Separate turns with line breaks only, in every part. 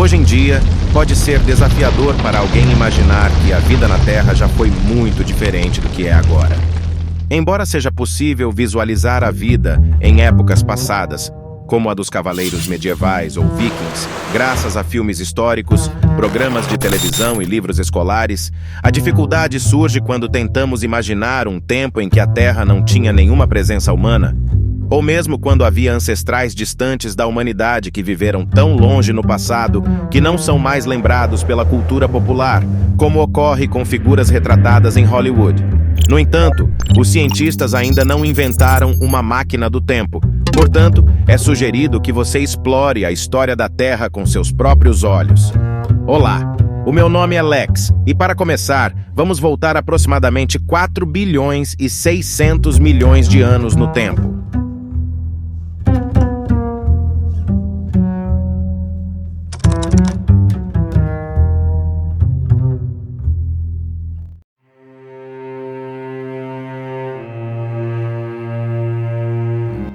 Hoje em dia, pode ser desafiador para alguém imaginar que a vida na Terra já foi muito diferente do que é agora. Embora seja possível visualizar a vida em épocas passadas, como a dos cavaleiros medievais ou vikings, graças a filmes históricos, programas de televisão e livros escolares, a dificuldade surge quando tentamos imaginar um tempo em que a Terra não tinha nenhuma presença humana, ou mesmo quando havia ancestrais distantes da humanidade que viveram tão longe no passado que não são mais lembrados pela cultura popular, como ocorre com figuras retratadas em Hollywood. No entanto, os cientistas ainda não inventaram uma máquina do tempo. Portanto, é sugerido que você explore a história da Terra com seus próprios olhos. Olá, o meu nome é Lex, e para começar, vamos voltar aproximadamente 4 bilhões e 600 milhões de anos no tempo.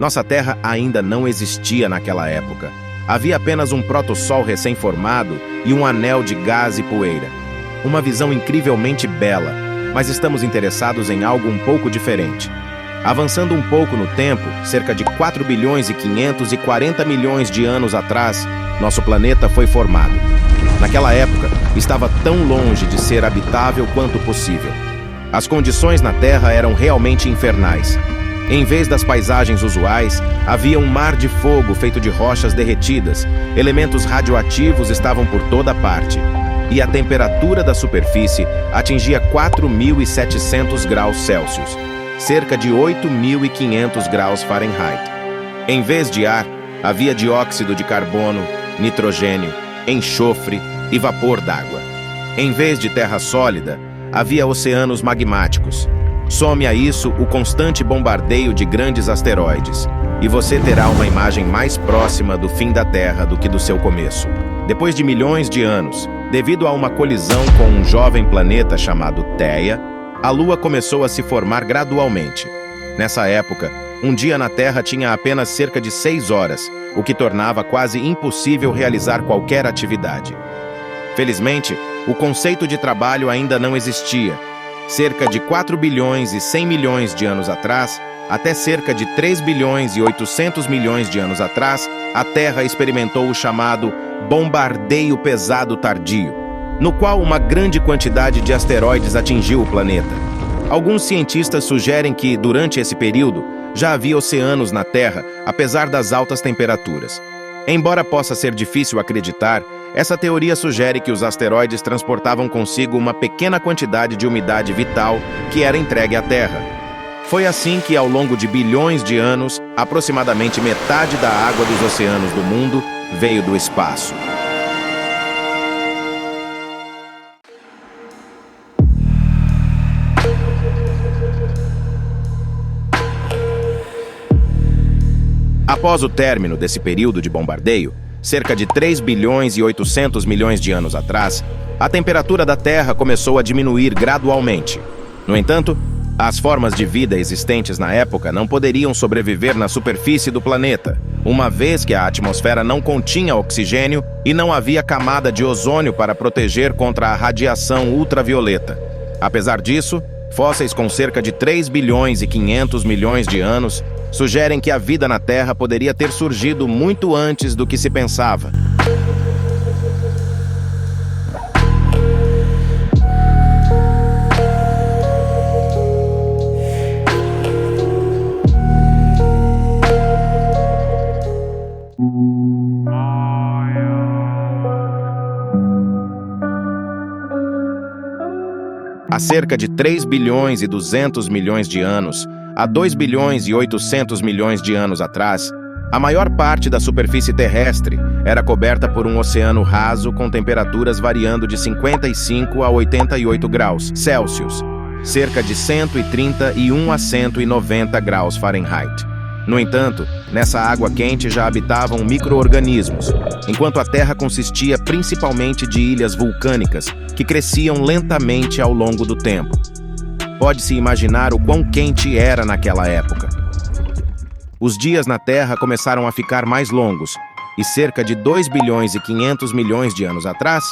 Nossa Terra ainda não existia naquela época. Havia apenas um protossol recém-formado e um anel de gás e poeira. Uma visão incrivelmente bela, mas estamos interessados em algo um pouco diferente. Avançando um pouco no tempo, cerca de 4 bilhões e 540 milhões de anos atrás, nosso planeta foi formado. Naquela época, estava tão longe de ser habitável quanto possível. As condições na Terra eram realmente infernais. Em vez das paisagens usuais, havia um mar de fogo feito de rochas derretidas, elementos radioativos estavam por toda parte, e a temperatura da superfície atingia 4.700 graus Celsius, cerca de 8.500 graus Fahrenheit. Em vez de ar, havia dióxido de carbono, nitrogênio, enxofre e vapor d'água. Em vez de terra sólida, havia oceanos magmáticos. Some a isso o constante bombardeio de grandes asteroides, e você terá uma imagem mais próxima do fim da Terra do que do seu começo. Depois de milhões de anos, devido a uma colisão com um jovem planeta chamado Theia, a Lua começou a se formar gradualmente. Nessa época, um dia na Terra tinha apenas cerca de 6 horas, o que tornava quase impossível realizar qualquer atividade. Felizmente, o conceito de trabalho ainda não existia. Cerca de 4 bilhões e 100 milhões de anos atrás, até cerca de 3 bilhões e 800 milhões de anos atrás, a Terra experimentou o chamado bombardeio pesado tardio, no qual uma grande quantidade de asteroides atingiu o planeta. Alguns cientistas sugerem que, durante esse período, já havia oceanos na Terra, apesar das altas temperaturas. Embora possa ser difícil acreditar, essa teoria sugere que os asteroides transportavam consigo uma pequena quantidade de umidade vital que era entregue à Terra. Foi assim que, ao longo de bilhões de anos, aproximadamente metade da água dos oceanos do mundo veio do espaço. Após o término desse período de bombardeio, cerca de 3 bilhões e 800 milhões de anos atrás, a temperatura da Terra começou a diminuir gradualmente. No entanto, as formas de vida existentes na época não poderiam sobreviver na superfície do planeta, uma vez que a atmosfera não continha oxigênio e não havia camada de ozônio para proteger contra a radiação ultravioleta. Apesar disso, fósseis com cerca de 3 bilhões e 500 milhões de anos sugerem que a vida na Terra poderia ter surgido muito antes do que se pensava. Há cerca de 3 bilhões e 200 milhões de anos, há 2 bilhões e 800 milhões de anos atrás, a maior parte da superfície terrestre era coberta por um oceano raso com temperaturas variando de 55 a 88 graus Celsius, cerca de 131 a 190 graus Fahrenheit. No entanto, nessa água quente já habitavam micro-organismos, enquanto a Terra consistia principalmente de ilhas vulcânicas que cresciam lentamente ao longo do tempo. Pode-se imaginar o quão quente era naquela época. Os dias na Terra começaram a ficar mais longos, e cerca de 2 bilhões e 500 milhões de anos atrás,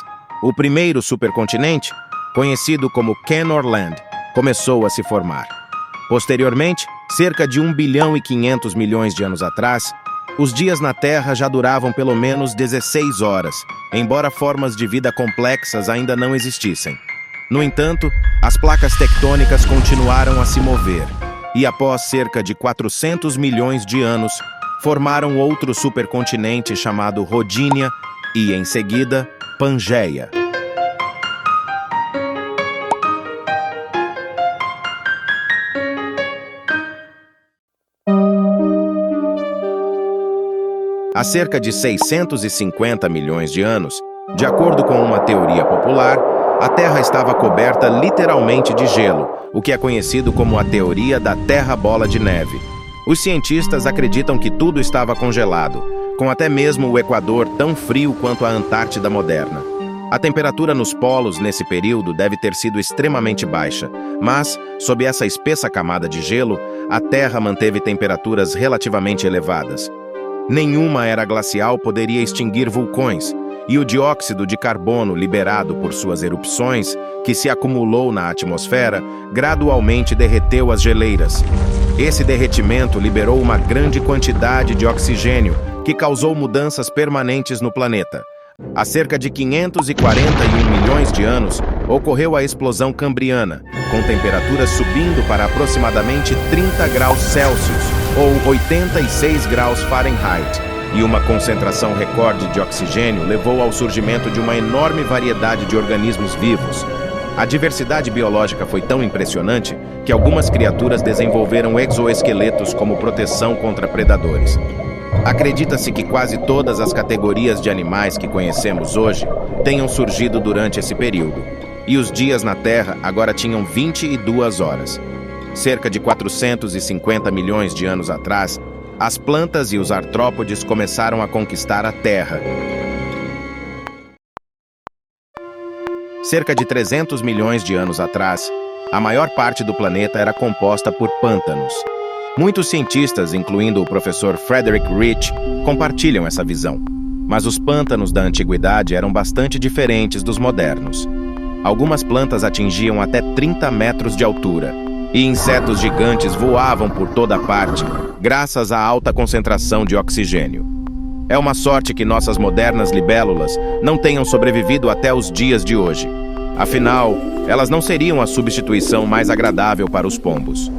o primeiro supercontinente, conhecido como Kenorland, começou a se formar. Posteriormente, cerca de 1 bilhão e 500 milhões de anos atrás, os dias na Terra já duravam pelo menos 16 horas, embora formas de vida complexas ainda não existissem. No entanto, as placas tectônicas continuaram a se mover, e após cerca de 400 milhões de anos, formaram outro supercontinente chamado Rodinia e, em seguida, Pangeia. Há cerca de 650 milhões de anos, de acordo com uma teoria popular, a Terra estava coberta literalmente de gelo, o que é conhecido como a teoria da Terra-bola de neve. Os cientistas acreditam que tudo estava congelado, com até mesmo o Equador tão frio quanto a Antártida moderna. A temperatura nos polos nesse período deve ter sido extremamente baixa, mas, sob essa espessa camada de gelo, a Terra manteve temperaturas relativamente elevadas. Nenhuma era glacial poderia extinguir vulcões, e o dióxido de carbono liberado por suas erupções, que se acumulou na atmosfera, gradualmente derreteu as geleiras. Esse derretimento liberou uma grande quantidade de oxigênio, que causou mudanças permanentes no planeta. Há cerca de 541 milhões de anos, ocorreu a explosão cambriana, com temperaturas subindo para aproximadamente 30 graus Celsius, ou 86 graus Fahrenheit, e uma concentração recorde de oxigênio levou ao surgimento de uma enorme variedade de organismos vivos. A diversidade biológica foi tão impressionante que algumas criaturas desenvolveram exoesqueletos como proteção contra predadores. Acredita-se que quase todas as categorias de animais que conhecemos hoje tenham surgido durante esse período, e os dias na Terra agora tinham 22 horas. Cerca de 450 milhões de anos atrás, as plantas e os artrópodes começaram a conquistar a Terra. Cerca de 300 milhões de anos atrás, a maior parte do planeta era composta por pântanos. Muitos cientistas, incluindo o professor Frederick Rich, compartilham essa visão. Mas os pântanos da antiguidade eram bastante diferentes dos modernos. Algumas plantas atingiam até 30 metros de altura, e insetos gigantes voavam por toda parte, graças à alta concentração de oxigênio. É uma sorte que nossas modernas libélulas não tenham sobrevivido até os dias de hoje. Afinal, elas não seriam a substituição mais agradável para os pombos.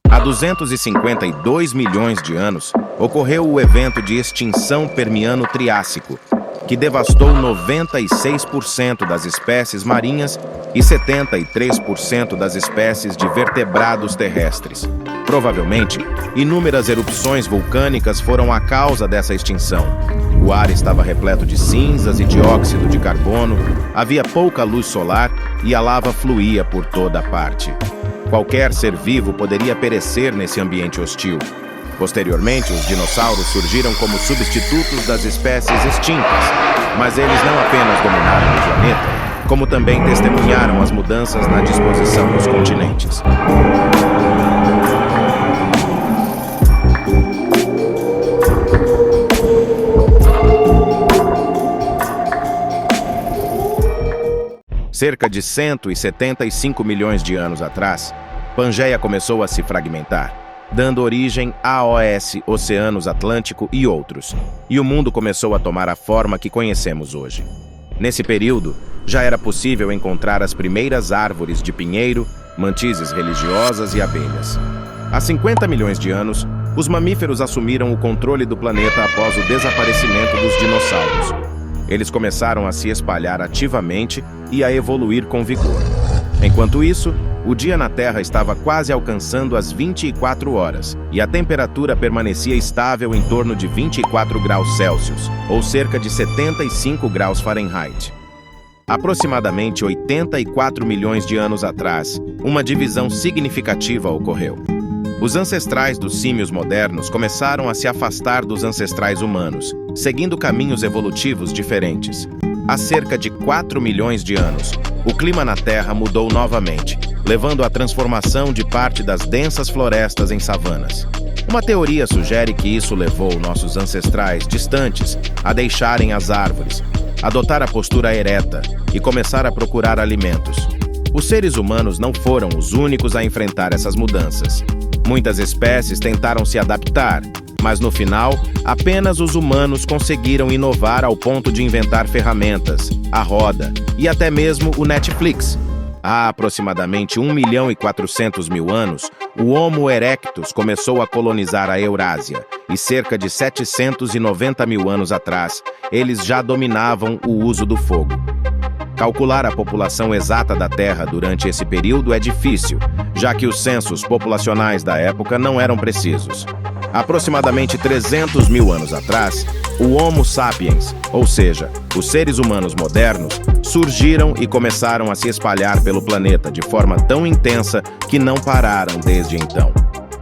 Há 252 milhões de anos, ocorreu o evento de extinção Permiano-Triássico, que devastou 96% das espécies marinhas e 73% das espécies de vertebrados terrestres. Provavelmente, inúmeras erupções vulcânicas foram a causa dessa extinção. O ar estava repleto de cinzas e dióxido de carbono, havia pouca luz solar e a lava fluía por toda parte. Qualquer ser vivo poderia perecer nesse ambiente hostil. Posteriormente, os dinossauros surgiram como substitutos das espécies extintas, mas eles não apenas dominaram o planeta, como também testemunharam as mudanças na disposição dos continentes. Cerca de 175 milhões de anos atrás, Pangeia começou a se fragmentar, dando origem a Oceanos Atlântico e outros, e o mundo começou a tomar a forma que conhecemos hoje. Nesse período, já era possível encontrar as primeiras árvores de pinheiro, mantizes religiosas e abelhas. Há 50 milhões de anos, os mamíferos assumiram o controle do planeta após o desaparecimento dos dinossauros. Eles começaram a se espalhar ativamente e a evoluir com vigor. Enquanto isso, o dia na Terra estava quase alcançando as 24 horas, e a temperatura permanecia estável em torno de 24 graus Celsius, ou cerca de 75 graus Fahrenheit. Aproximadamente 84 milhões de anos atrás, uma divisão significativa ocorreu. Os ancestrais dos símios modernos começaram a se afastar dos ancestrais humanos, seguindo caminhos evolutivos diferentes. Há cerca de 4 milhões de anos, o clima na Terra mudou novamente, levando à transformação de parte das densas florestas em savanas. Uma teoria sugere que isso levou nossos ancestrais distantes a deixarem as árvores, adotar a postura ereta e começar a procurar alimentos. Os seres humanos não foram os únicos a enfrentar essas mudanças. Muitas espécies tentaram se adaptar, mas no final, apenas os humanos conseguiram inovar ao ponto de inventar ferramentas, a roda e até mesmo o Netflix. Há aproximadamente 1.400.000 anos, o Homo erectus começou a colonizar a Eurásia, e cerca de 790.000 anos atrás, eles já dominavam o uso do fogo. Calcular a população exata da Terra durante esse período é difícil, já que os censos populacionais da época não eram precisos. Aproximadamente 300.000 anos atrás, o Homo sapiens, ou seja, os seres humanos modernos, surgiram e começaram a se espalhar pelo planeta de forma tão intensa que não pararam desde então.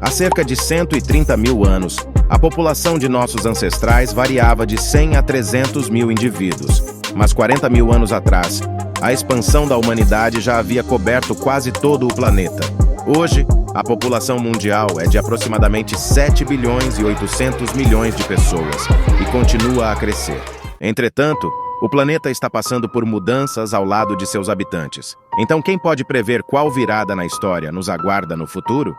Há cerca de 130.000 anos, a população de nossos ancestrais variava de 100 a 300.000 indivíduos, mas 40.000 anos atrás, a expansão da humanidade já havia coberto quase todo o planeta. Hoje, a população mundial é de aproximadamente 7 bilhões e 800 milhões de pessoas e continua a crescer. Entretanto, o planeta está passando por mudanças ao lado de seus habitantes. Então, quem pode prever qual virada na história nos aguarda no futuro?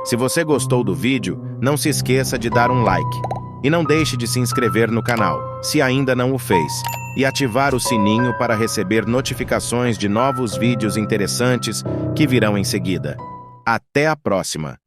Se você gostou do vídeo, não se esqueça de dar um like. E não deixe de se inscrever no canal, se ainda não o fez, e ativar o sininho para receber notificações de novos vídeos interessantes que virão em seguida. Até a próxima!